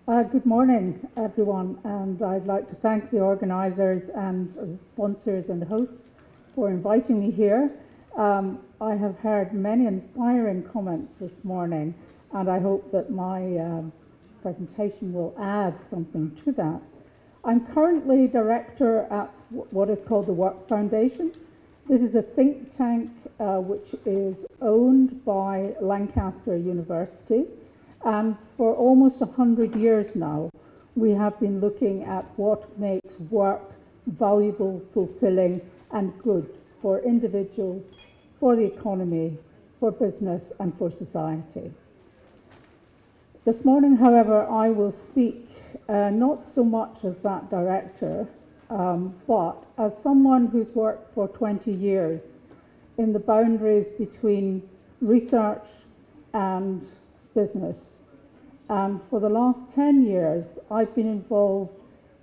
Good morning, everyone, and I'd like to thank the organisers and the sponsors and hosts for inviting me here. I have heard many inspiring comments this morning, and I hope that my presentation will add something to that. I'm currently director at what is called the Work Foundation. This is a think tank which is owned by Lancaster University. And for almost 100 years now, we have been looking at what makes work valuable, fulfilling, and good for individuals, for the economy, for business, and for society. This morning, however, I will speak not so much as that director, but as someone who's worked for 20 years in the boundaries between research and business. And for the last 10 years, I've been involved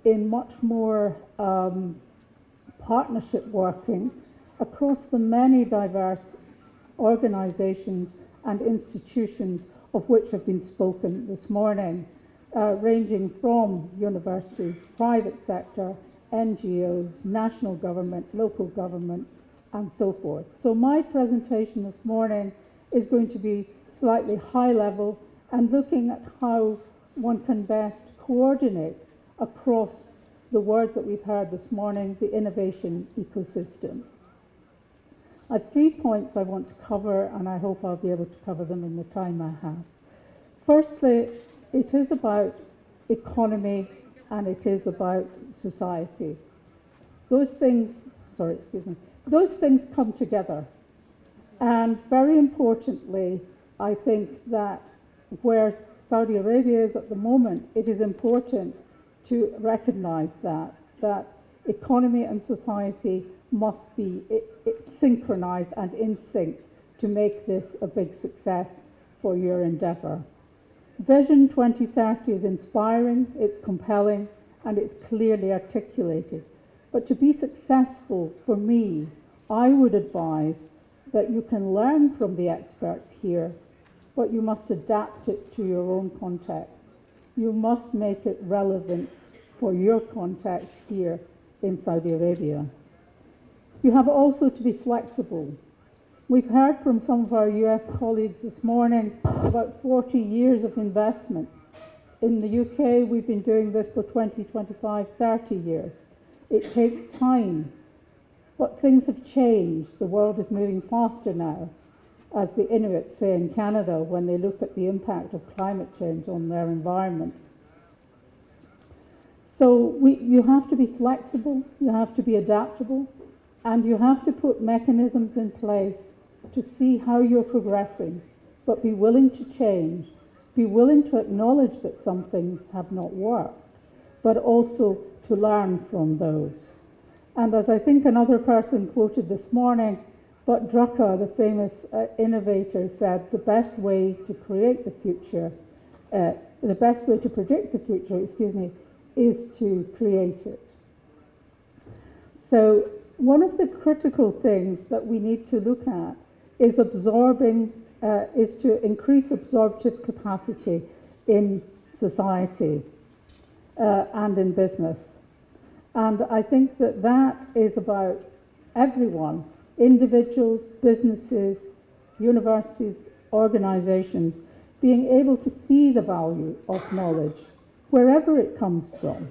in much more partnership working across the many diverse organisations and institutions of which have been spoken this morning, ranging from universities, private sector, NGOs, national government, local government, and so forth. So my presentation this morning is going to be slightly high level and looking at how one can best coordinate across the words that we've heard this morning, the innovation ecosystem. I have 3 points I want to cover, and I hope I'll be able to cover them in the time I have. Firstly, it is about economy and it is about society. Those things come together. And very importantly, I think that where Saudi Arabia is at the moment, it is important to recognise that economy and society must be synchronised and in sync to make this a big success for your endeavour. Vision 2030 is inspiring, it's compelling, and it's clearly articulated. But to be successful for me, I would advise that you can learn from the experts here, but you must adapt it to your own context. You must make it relevant for your context here in Saudi Arabia. You have also to be flexible. We've heard from some of our US colleagues this morning about 40 years of investment. In the UK, we've been doing this for 20, 25, 30 years. It takes time, but things have changed. The world is moving faster now, as the Inuits say in Canada when they look at the impact of climate change on their environment. So you have to be flexible, you have to be adaptable, and you have to put mechanisms in place to see how you're progressing, but be willing to change, be willing to acknowledge that some things have not worked, but also to learn from those. And as I think another person quoted this morning, but Drucker, the famous innovator, said the best way to create the future, the best way to predict the future, is to create it. So one of the critical things that we need to look at is is to increase absorptive capacity in society and in business. And I think that is about everyone, individuals, businesses, universities, organisations, being able to see the value of knowledge, wherever it comes from,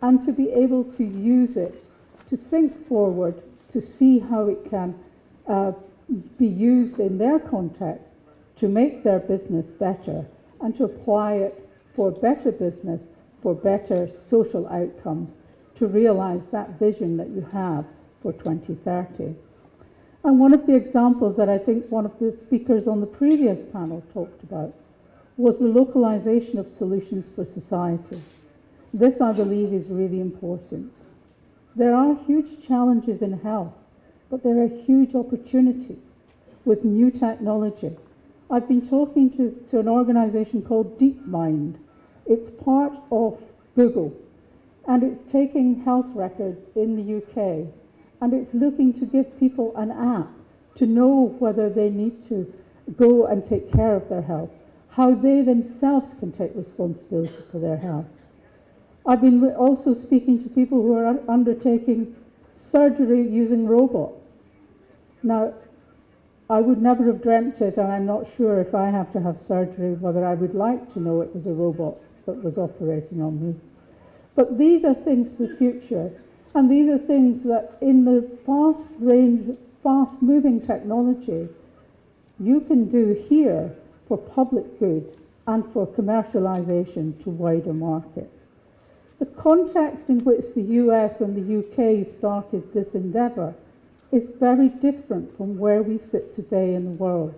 and to be able to use it, to think forward, to see how it can be used in their context to make their business better and to apply it for better business, for better social outcomes, to realise that vision that you have for 2030. And one of the examples that I think one of the speakers on the previous panel talked about was the localization of solutions for society. This, I believe, is really important. There are huge challenges in health, but there are huge opportunities with new technology. I've been talking to an organisation called DeepMind. It's part of Google, and it's taking health records in the UK, and it's looking to give people an app to know whether they need to go and take care of their health, how they themselves can take responsibility for their health. I've been also speaking to people who are undertaking surgery using robots. Now, I would never have dreamt it, and I'm not sure if I have to have surgery whether I would like to know it was a robot that was operating on me. But these are things for the future, and these are things that in the fast-moving technology you can do here for public good and for commercialization to wider markets. The context in which the US and the UK started this endeavour is very different from where we sit today in the world.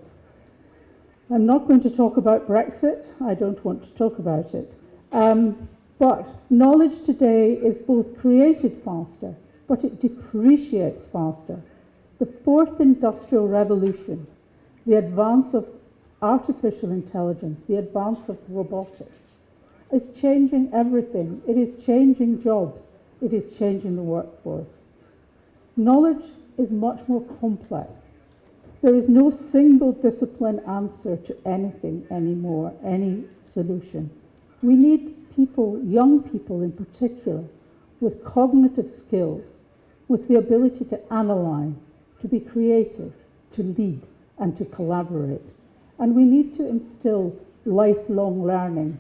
I'm not going to talk about Brexit. I don't want to talk about it. But knowledge today is both created faster, but it depreciates faster. The fourth industrial revolution, the advance of artificial intelligence, the advance of robotics, is changing everything. It is changing jobs. It is changing the workforce. Knowledge is much more complex. There is no single discipline answer to anything anymore, any solution. We need people, young people in particular, with cognitive skills, with the ability to analyze, to be creative, to lead, and to collaborate. And we need to instill lifelong learning.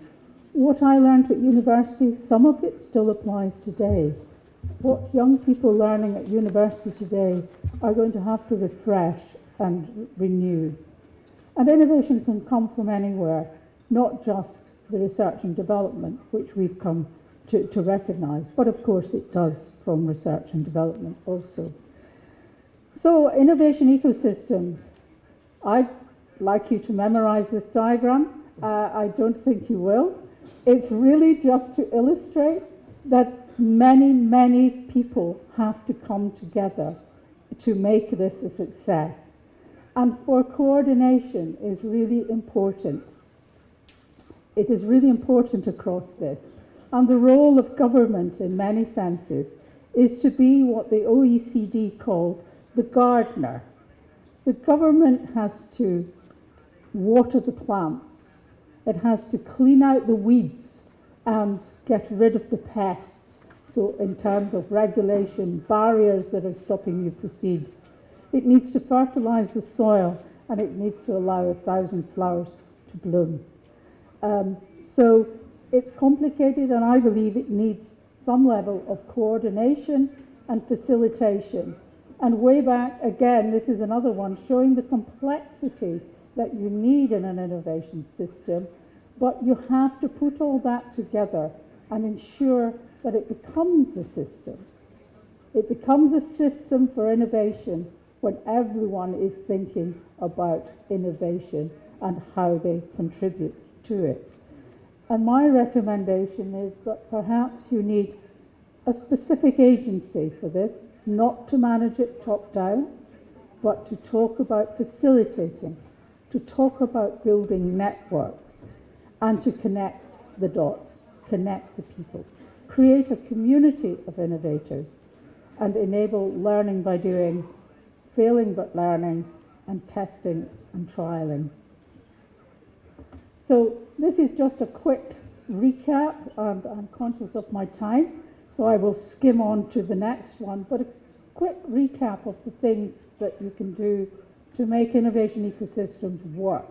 What I learned at university, some of it still applies today. What young people learning at university today are going to have to refresh and renew. And innovation can come from anywhere, not just the research and development, which we've come to recognise, but of course it does from research and development also. So innovation ecosystems, I'd like you to memorise this diagram. I don't think you will. It's really just to illustrate that many, many people have to come together to make this a success. And for coordination is really important. It is really important across this. And the role of government in many senses is to be what the OECD called the gardener. The government has to water the plants. It has to clean out the weeds and get rid of the pests. So in terms of regulation, barriers that are stopping you proceed. It needs to fertilise the soil, and it needs to allow 1,000 flowers to bloom. So it's complicated, and I believe it needs some level of coordination and facilitation. And way back, again, this is another one, showing the complexity that you need in an innovation system, but you have to put all that together and ensure that it becomes a system. It becomes a system for innovation when everyone is thinking about innovation and how they contribute to it. And my recommendation is that perhaps you need a specific agency for this, not to manage it top down, but to talk about facilitating, to talk about building networks, and to connect the dots, connect the people, create a community of innovators, and enable learning by doing, failing but learning, and testing and trialing. So this is just a quick recap, and I'm conscious of my time, so I will skim on to the next one, but a quick recap of the things that you can do to make innovation ecosystems work.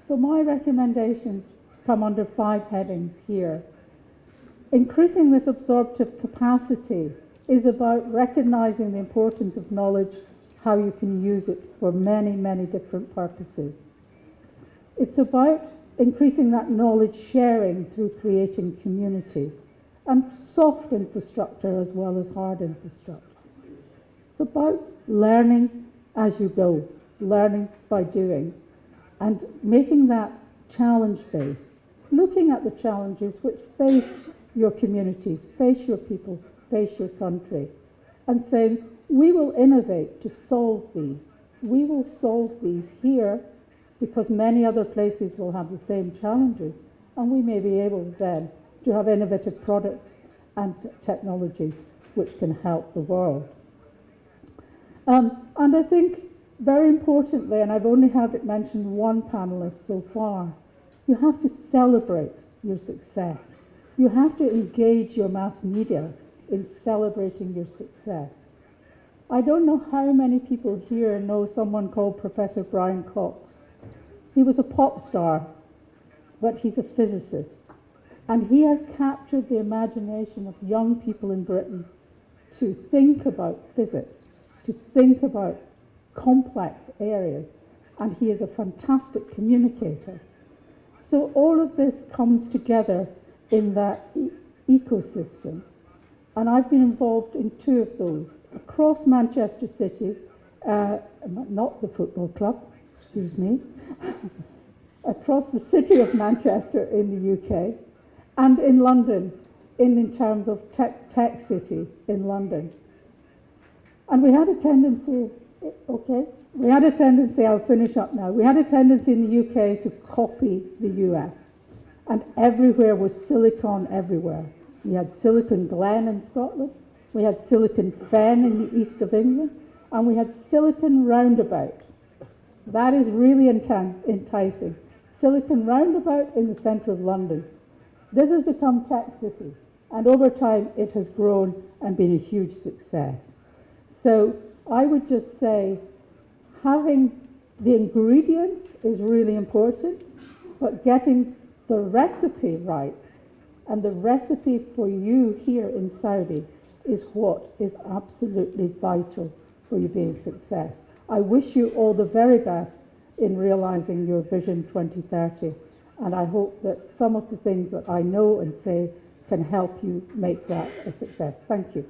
So my recommendations come under 5 headings here. Increasing this absorptive capacity is about recognizing the importance of knowledge, how you can use it for many, many different purposes. It's about increasing that knowledge sharing through creating communities and soft infrastructure as well as hard infrastructure. It's about learning as you go, learning by doing, and making that challenge-based, looking at the challenges which face your communities, face your people, face your country, and saying, we will innovate to solve these. We will solve these here because many other places will have the same challenges, and we may be able then to have innovative products and technologies which can help the world. And I think Very importantly, and I've only had it mentioned one panelist so far, you have to celebrate your success. You have to engage your mass media in celebrating your success. I don't know how many people here know someone called Professor Brian Cox. He was a pop star, but he's a physicist. And he has captured the imagination of young people in Britain to think about physics, to think about complex areas, and he is a fantastic communicator. So all of this comes together in that ecosystem. And I've been involved in two of those. Across Manchester City, not the football club, excuse me, across the city of Manchester in the UK, and in London, in terms of tech city in London. And we had a tendency, I'll finish up now, we had a tendency in the UK to copy the US. And everywhere was silicon everywhere. We had Silicon Glen in Scotland, we had Silicon Fen in the east of England, and we had Silicon Roundabout. That is really enticing. Silicon Roundabout in the centre of London. This has become Tech City, and over time it has grown and been a huge success. So I would just say having the ingredients is really important, but getting the recipe right, and the recipe for you here in Saudi is what is absolutely vital for you being a success. I wish you all the very best in realizing your Vision 2030, and I hope that some of the things that I know and say can help you make that a success. Thank you.